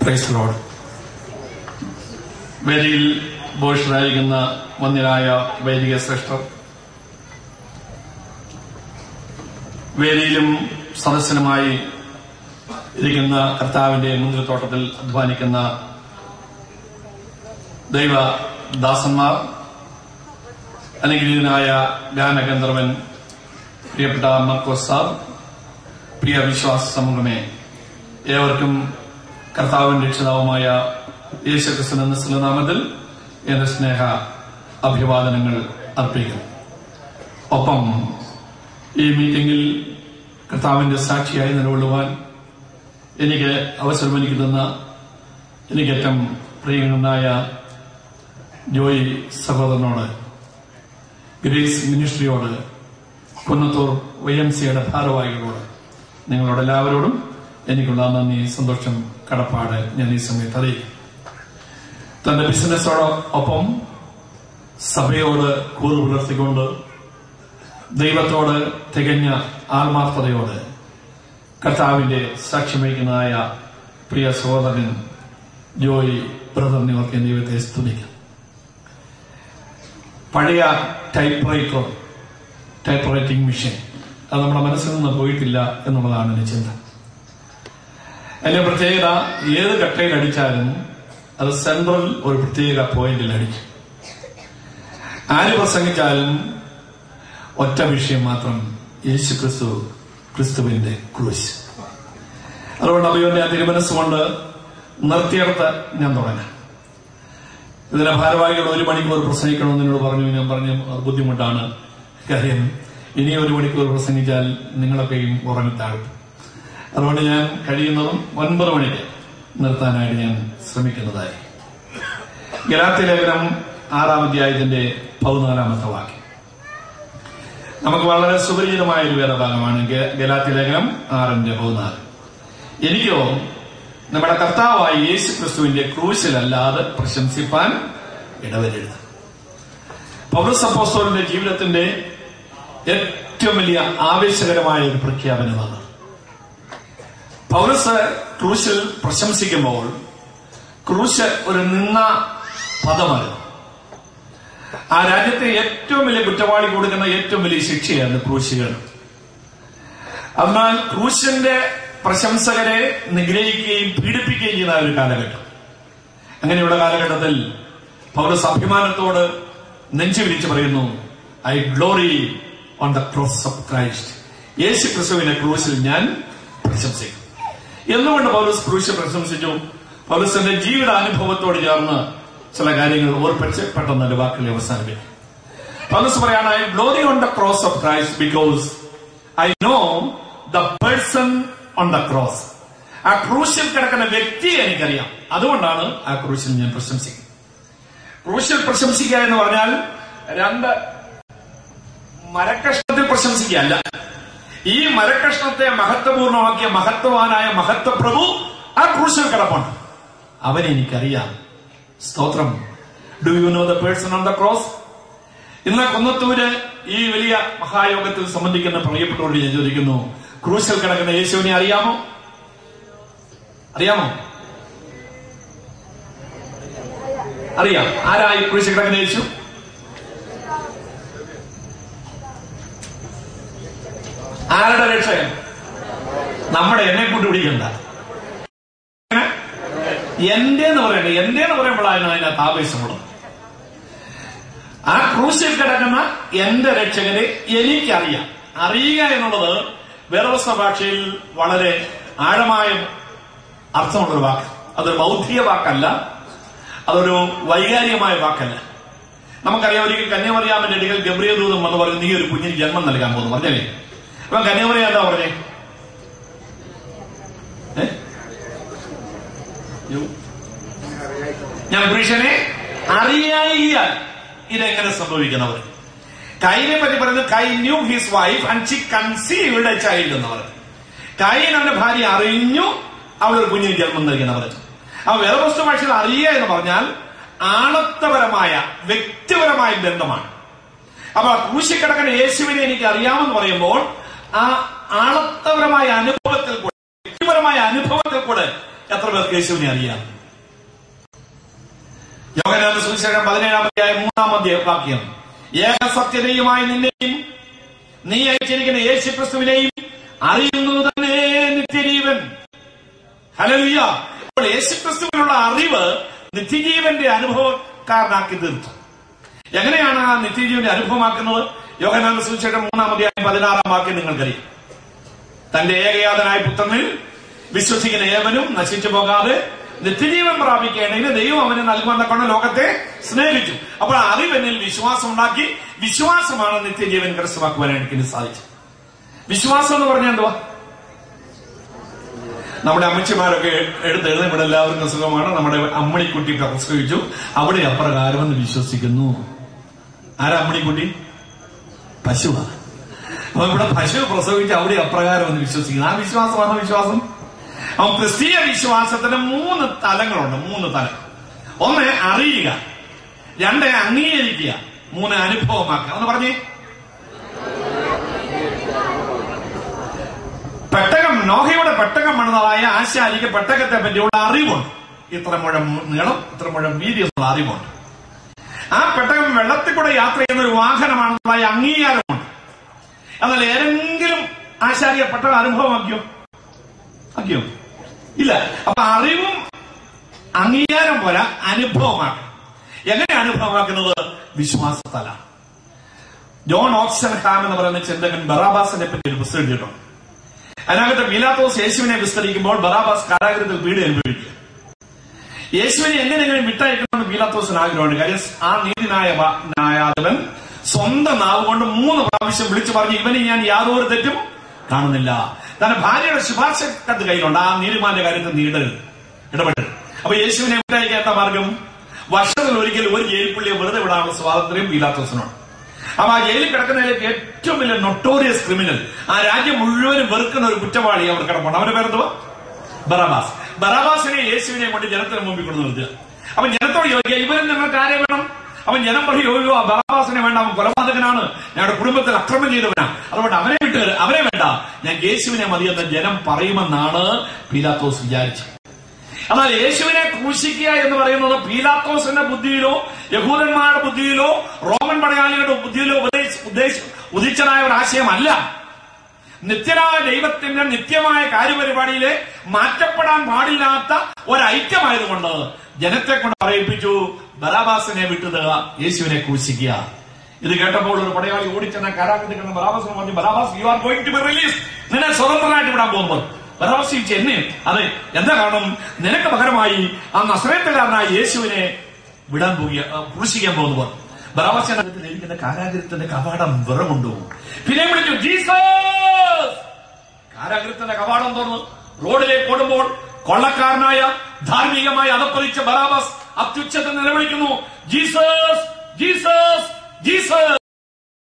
Praise Lord. വേദിയിൽ ഭോഷരായിരിക്കുന്ന വന്യരായ വൈദിക ശ്രേഷ്ഠർ, വേദിയിലും സദസ്സനുമായി ഇരിക്കുന്ന കർത്താവിന്റെ മുന്തിരിത്തോട്ടത്തിൽ അധ്വാനിക്കുന്ന ദൈവദാസന്മാർ, അനുഗ്രഹീതനായ ഗാനഗന്ധർവൻ പ്രിയപ്പെട്ട മർക്കോസ് സാർ, പ്രിയ വിശ്വാസ സമൂഹമേ, ഏവർക്കും കർത്താവിന്റെ രക്ഷിതാവുമായ യേശുക്രിസ്തുവിന്റെ നിസ്തുല നാമത്തിൽ എന്റെ സ്നേഹ അഭിവാദനങ്ങൾ അർപ്പിക്കുന്നു. ഒപ്പം ഈ മീറ്റിംഗിൽ കർത്താവിന്റെ സാക്ഷിയായി നിലകൊള്ളുവാൻ എനിക്ക് അവസരമൊരുക്കി തന്ന എനിക്കേറ്റവും പ്രിയങ്കരനായ ജോയി സഹോദരനോട്, ഗ്രേസ് മിനിസ്ട്രിയോട്, കുന്നത്തൂർ YMCയുടെ ഭാരവാഹികളോട്, നിങ്ങളോടെല്ലാവരോടും എനിക്കുള്ള നന്ദി, സന്തോഷം, കടപ്പാട് ഞാൻ ഈ സമയത്ത് അറിയിക്കും. തന്റെ ബിസിനസ്സോടൊപ്പം സഭയോട് കൂറ് പുലർത്തിക്കൊണ്ട് ദൈവത്തോട് തികഞ്ഞ ആത്മാർത്ഥതയോട് കർത്താവിന്റെ സാക്ഷ്യം വഹിക്കുന്നതായ പ്രിയ സഹോദരൻ ജോയി ബ്രദറിനെ ഓർക്കാൻ ദൈവത്തെ സ്തുതിക്കും. പഴയ ടൈപ്പ് റൈറ്റിംഗ് മെഷീൻ അത് നമ്മുടെ മനസ്സിൽ നിന്ന് പോയിട്ടില്ല എന്നുള്ളതാണ് എന്റെ ചിന്ത. അതിന്റെ പ്രത്യേകത, ഏത് കട്ടയിൽ അടിച്ചാലും അത് സെൻട്രൽ ഒരു പ്രത്യേക പോയിന്റിൽ അടിക്കും. ആര് പ്രസംഗിച്ചാലും ഒറ്റ വിഷയം മാത്രം, ക്രിസ്തുവിന്റെ ക്രൂശ്. അതുകൊണ്ട് അഭിയോന്റെ ആ തിരുമനസ്സുകൊണ്ട് നിർത്തിയെടുത്ത് ഞാൻ തുടങ്ങാം. ഇതിന്റെ ഭാരവാഹികൾ 1 മണിക്കൂർ പ്രസംഗിക്കണമെന്ന് എന്നോട് പറഞ്ഞു. ഞാൻ പറഞ്ഞു ബുദ്ധിമുട്ടാണ്, കാര്യം ഇനി 1 മണിക്കൂർ പ്രസംഗിച്ചാൽ നിങ്ങളൊക്കെയും ഉറങ്ങിത്താഴും. അതുകൊണ്ട് ഞാൻ കഴിയുന്നതും 9 മണിക്ക് നിർത്താനായിട്ട് ഞാൻ ശ്രമിക്കുന്നതായി. ഗലാത്യ ലേഖനം 6-ാം അധ്യായത്തിന്റെ 14-ാമത്തെ വാക്യം നമുക്ക് വളരെ സുപരിചിതമായ ഒരു വേദഭാഗമാണ്. ഗലാത്യ ലേഖനം 6:14. എനിക്കോ നമ്മുടെ കർത്താവായ യേശു ക്രിസ്തുവിന്റെ ക്രൂശിലല്ലാതെ പ്രശംസിപ്പാൻ ഇടവരരുത്. പൗലോസ് അപ്പോസ്തലന്റെ ജീവിതത്തിന്റെ ഏറ്റവും വലിയ ആവേശകരമായ ഒരു പ്രഖ്യാപനമാണ്. പൗലോസ് ക്രൂശിൽ പ്രശംസിക്കുമ്പോൾ ക്രൂശ് ഒരു നിന്ന പദമാണ്. ആ രാജ്യത്തെ ഏറ്റവും വലിയ കുറ്റവാളി കൊടുക്കുന്ന ഏറ്റവും വലിയ ശിക്ഷയാണ് ക്രൂശുകൾ. അതിനാൽ ക്രൂശിന്റെ പ്രശംസകരെ നിഗ്രഹിക്കുകയും പീഡിപ്പിക്കുകയും ചെയ്യുന്ന ഒരു കാലഘട്ടം. അങ്ങനെയുള്ള കാലഘട്ടത്തിൽ പൗലോസ് അഭിമാനത്തോട് നെഞ്ചു വിരിച്ച് പറയുന്നു, I glory on the cross of Christ. യേശു ക്രിസ്തുവിന്റെ ക്രൂശിൽ ഞാൻ പ്രശംസിക്കും. എന്തുകൊണ്ട് പൗലോസ് ക്രൂശ് പ്രശംസിച്ചു? പൗലോസിന്റെ ജീവിതാനുഭവത്തോട് ചേർന്ന് ചില കാര്യങ്ങൾ ഓർപ്പിച്ച് പെട്ടെന്ന് ഒരു വാക്കിൽ അവസാനിപ്പിക്കും. പൗലോസ് പറയാണ്, I glory on the cross of Christ because I know the person on the cross. ആ ക്രൂശിൽ കിടക്കുന്ന വ്യക്തിയെ എനിക്കറിയാം, അതുകൊണ്ടാണ് ആ ക്രൂശിൽ ഞാൻ പ്രശംസിക്കുന്നത്. ക്രൂശിൽ പ്രശംസിക്കുക എന്ന് പറഞ്ഞാൽ 2 മരക്കഷ്ണത്തിൽ പ്രശംസിക്കുകയല്ല. ഈ മരക്കഷ്ണത്തെ മഹത്വപൂർണമാക്കിയ മഹത്വവാനായ മഹത്വപ്രഭു ആ ക്രൂശിൽ കിടപ്പുണ്ട്, അവനെ എനിക്കറിയാം. സ്തോത്രം. Do you know the person on the cross? ഇന്ന് കുന്നത്തൂര് ഈ വലിയ മഹായോഗത്തിൽ സംബന്ധിക്കുന്ന പ്രിയപ്പെട്ടവരോട് ഞാൻ ചോദിക്കുന്നു, ക്രൂശിൽ കിടക്കുന്ന യേശുവിനെ അറിയാമോ? അറിയാം. ആരായി ക്രൂശിൽ കിടക്കുന്ന യേശു? ആരുടെ രക്ഷകൻ? നമ്മുടെ എന്നെ കൊണ്ട് പിടിക്കണ്ട. എന്റെ എന്ന് പറയുമ്പോഴാണ് അതിനകത്ത് ആവേശമുള്ളത്. ആ ക്രൂശിൽ കിടക്കുന്ന എന്റെ രക്ഷകനെ എനിക്കറിയാം. അറിയുക എന്നുള്ളത് വേദോസ്ത ഭാഷയിൽ വളരെ ആഴമായ അർത്ഥമുള്ളൊരു വാക്ക്. അതൊരു ബൗദ്ധിക വാക്കല്ല, അതൊരു വൈകാരികമായ വാക്കല്ല. നമുക്കറിയാം, ഒരിക്കൽ കന്യാമറിയാമിന്റെ അടുക്കൽ ഗബ്രിയേൽ ദൂതൻ വന്ന് പറഞ്ഞു, നീ ഒരു കുഞ്ഞിന് ജന്മം നൽകാൻ പോകുന്നു പറഞ്ഞല്ലേ. അപ്പൊ കന്യാമറിയാം എന്താ പറഞ്ഞേ? ഞാൻ പുരുഷനെ അറിയായികയാൽ ഇതെങ്ങനെ സംഭവിക്കുന്നവർ. കൈനെ പറ്റി പറയുന്നത്, കൈ new his wife and she conceived A child എന്ന് പറഞ്ഞു. കൈൻ അവന്റെ ഭാര്യ അറിഞ്ഞു, അവളൊരു കുഞ്ഞിന് ജന്മം നൽകുന്നവർ. ആ വേദപുസ്തക ഭാഷയിൽ അറിയുക എന്ന് പറഞ്ഞാൽ ആണത്വപരമായ വ്യക്തിപരമായ ബന്ധമാണ്. അപ്പൊ ക്രൂശിൽ കിടക്കുന്ന യേശുവിനെ എനിക്ക് അറിയാമെന്ന് പറയുമ്പോൾ ആ ആണത്വപരമായ അനുഭവത്തിൽ കൂടെ, വ്യക്തിപരമായ അനുഭവത്തിൽ കൂടെ എത്ര പേർക്ക് യേശുവിനെ അറിയാം? യോഹന്നാന്റെ സുവിശേഷം 17-ാം വാക്യം, ഏക സത്യതയുമായി നിന്നെയും നീ അയച്ചിരിക്കുന്ന യേശു ക്രിസ്തുവിനെയും അറിയുന്നത് തന്നെ നിത്യജീവൻ. ഹല്ലേലൂയ. അപ്പോൾ യേശു ക്രിസ്തുവിനുള്ള അറിവ് നിത്യജീവന്റെ അനുഭവക്കാരനാക്കി തീർത്തു. എങ്ങനെയാണ് ആ നിത്യജീവന്റെ അനുഭവമാക്കുന്നത്? യോഹന്നാന്റെ സുവിശേഷം 3-ാം വാക്യം നിങ്ങൾക്കറിയാം. തന്റെ ഏകയാതനായ പുത്രനിൽ വിശ്വസിക്കുന്ന ഏവനും നശിച്ചു പോകാതെ നിത്യജീവൻ പ്രാപിക്കേണ്ടതിന് ദൈവം അവന് നൽകുമെന്നൊക്കെ ലോകത്തെ സ്നേഹിച്ചു. അപ്പോൾ അറിവെന്നിൽ വിശ്വാസം ഉണ്ടാക്കി. വിശ്വാസമാണ് നിത്യജീവൻ കരസ്ഥമാക്കുവാനായിട്ട് എനിക്ക് സാധിച്ചത്. വിശ്വാസം എന്ന് പറഞ്ഞാൽ എന്തുവാ? നമ്മുടെ അമ്മച്ചിമാരൊക്കെ എടുത്തെഴുതുന്ന ഇവിടെ എല്ലാവർക്കും സുഖമാണ്. നമ്മുടെ അമ്മണിക്കുട്ടി പ്രസവിച്ചു, അവിടെ അപ്രകാരമെന്ന് വിശ്വസിക്കുന്നു. ആരാ അമ്മണിക്കുട്ടി? പശുവാ. അപ്പൊ ഇവിടെ പശു പ്രസവിച്ച് അവിടെ അപ്രകാരം എന്ന് വിശ്വസിക്കുന്നു. ആ വിശ്വാസമാണ് വിശ്വാസം. അപ്പൊ ക്രിസ്തീയ വിശ്വാസത്തിന് 3 തലങ്ങളുണ്ട്. 3 തലം. 1 അറിയുക, 2 അംഗീകരിക്കുക, 3 അനുഭവമാക്കുക. ഒന്ന് പറഞ്ഞേ. പെട്ടകം, നോഹയുടെ പെട്ടകം പണിതതായ ആശാരിക്ക് പെട്ടകത്തെ പറ്റിയുള്ള അറിവുണ്ട്. ഇത്ര മുഴം നീളം, ഇത്ര മുഴം വീതി എന്നുള്ള അറിവുണ്ട്. ആ പെട്ടകം വെള്ളത്തിൽ കൂടെ യാത്ര ചെയ്യുന്ന ഒരു വാഹനമാണെന്നുള്ള അംഗീകാരമുണ്ട്. എന്നാൽ ഏതെങ്കിലും ആശാരിയെ പെട്ടകം അനുഭവമാക്കിയോ? ആക്കിയോ? ഇല്ല. അപ്പൊ അറിവും അംഗീകാരം പോലെ അനുഭവമാണ്. എങ്ങനെ അനുഭവമാക്കുന്നത്? വിശ്വാസത്തല. ജോൺ ഓക്സൻഹാം എന്ന് പറയുന്ന ചിന്തകൻ ബറാബാസിനെ പറ്റി ഒരു പുസ്തകം എഴുതിയിട്ടുണ്ട്. അതിനകത്ത് പീലാത്തോസ് യേശുവിനെ വിസ്തരിക്കുമ്പോൾ ബറാബാസ് കാരാഗ്രഹത്തിൽ പീഡ അനുഭവിക്കുക. യേശുവിനെ എങ്ങനെയെങ്കിലും വിട്ടയക്കണമെന്ന് പീലാത്തോസിന് ആഗ്രഹമുണ്ട്. കാര്യം ആ നീതിന്യായാധിപൻ സ്വന്തം നാവ് കൊണ്ട് 3 പ്രാവശ്യം വിളിച്ചു പറഞ്ഞു, ഇവന് ഞാൻ യാതൊരു തെറ്റും കാണുന്നില്ല. തന്റെ ഭാര്യയുടെ ശുപാർശ കത്ത് കയ്യിലുണ്ട്. ആ നീതിമാന്റെ കാര്യത്തിൽ ഇടപെടരുത്. അപ്പൊ യേശുവിനെ വിട്ടയക്കാത്ത മാർഗം, വർഷത്തിൽ ഒരിക്കൽ ഒരു ജയിൽ പുള്ളിയെ വെറുതെ വിടാനുള്ള സ്വാതന്ത്ര്യം പീലാത്തോസിനുണ്ട്. അപ്പൊ ആ ജയിലിൽ കിടക്കുന്നതിലേക്ക് ഏറ്റവും വലിയ നൊട്ടോറിയസ് ക്രിമിനൽ, ആ രാജ്യം മുഴുവനും വെറുക്കുന്ന ഒരു കുറ്റവാളി അവർ കിടപ്പുണ്ട്. അവന്റെ പേരെന്തുവാ? ബറാബാസ്. ബറാബാസിനെ യേശുവിനെ കൊണ്ട് ജനത്തിന് മുമ്പിൽ കൊണ്ട് നിർത്തുക. അപ്പൊ ജനത്തോട് ചോദിക്കുക, ഇവരും നിങ്ങൾക്ക് ആരെ വേണം? അവൻ ജനം പറയും, ആ ബറാബാസിനെ വേണ്ട, അവൻ കൊലപാതകനാണ്, ഞങ്ങളുടെ കുടുംബത്തിൽ അക്രമം ചെയ്തവനാ, അതുകൊണ്ട് അവനെ വേണ്ട, ഞാൻ യേശുവിനെ മതിയെന്ന് ജനം പറയുമെന്നാണ് പീലാത്തോസ് വിചാരിച്ചത്. എന്നാൽ യേശുവിനെ ക്രൂശിക്കുക എന്ന് പറയുന്നത് പീലാത്തോസിന്റെ ബുദ്ധിയിലോ യഹൂദന്മാരുടെ ബുദ്ധിയിലോ റോമൻ പടയാളികളുടെ ബുദ്ധിയിലോ ഉദിച്ചതായ ഒരു ആശയമല്ല. നിത്യനായ ദൈവത്തിന്റെ നിത്യമായ കാര്യപരിപാടിയിലെ മാറ്റപ്പെടാൻ പാടില്ലാത്ത ഒരൈക്യമായതുകൊണ്ട് ജനത്തെ കൊണ്ട് പറയിപ്പിച്ചു, ബറാബാസിനെ വിട്ടുതക, യേശുവിനെ ക്രൂശിക്കുക. ഇത് കേട്ടപ്പോൾ ഒരു പടയാളി ഓടിച്ചെന്ന കാരാഗ്രഹത്തിൽ കിടന്ന ബറാബാസിനെ പറഞ്ഞു, Barabbas, you are going to be release. നിന്നെ സ്വതന്ത്രനായിട്ട് വിടാൻ പോകുമ്പോൾ ബറാബാസ് എന്നെ, അതെ, എന്താ കാരണം? നിനക്ക് പകരമായി ആ നസറേത്തുകാരനായ യേശുവിനെ വിടാൻ ക്രൂശിക്കാൻ പോകുന്നവർ. ബറാബാസിന്റെ കാരാഗ്രഹത്തിന്റെ കവാടം വിറമുണ്ടോ? പിന്നെ വിളിച്ചു, ജീസസ്. കാരാഗ്രഹത്തിന്റെ കവാടം തുറന്നു റോഡിലേക്ക് ഓടുമ്പോൾ കൊള്ളക്കാരനായ ധാർമ്മികമായി അതപ്പതിച്ച ബറാബാസ് അത്യുച്ചത്തിൽ നിലവിളിക്കുന്നു, ജീസസ്, ജീസസ്, ജീസസ്.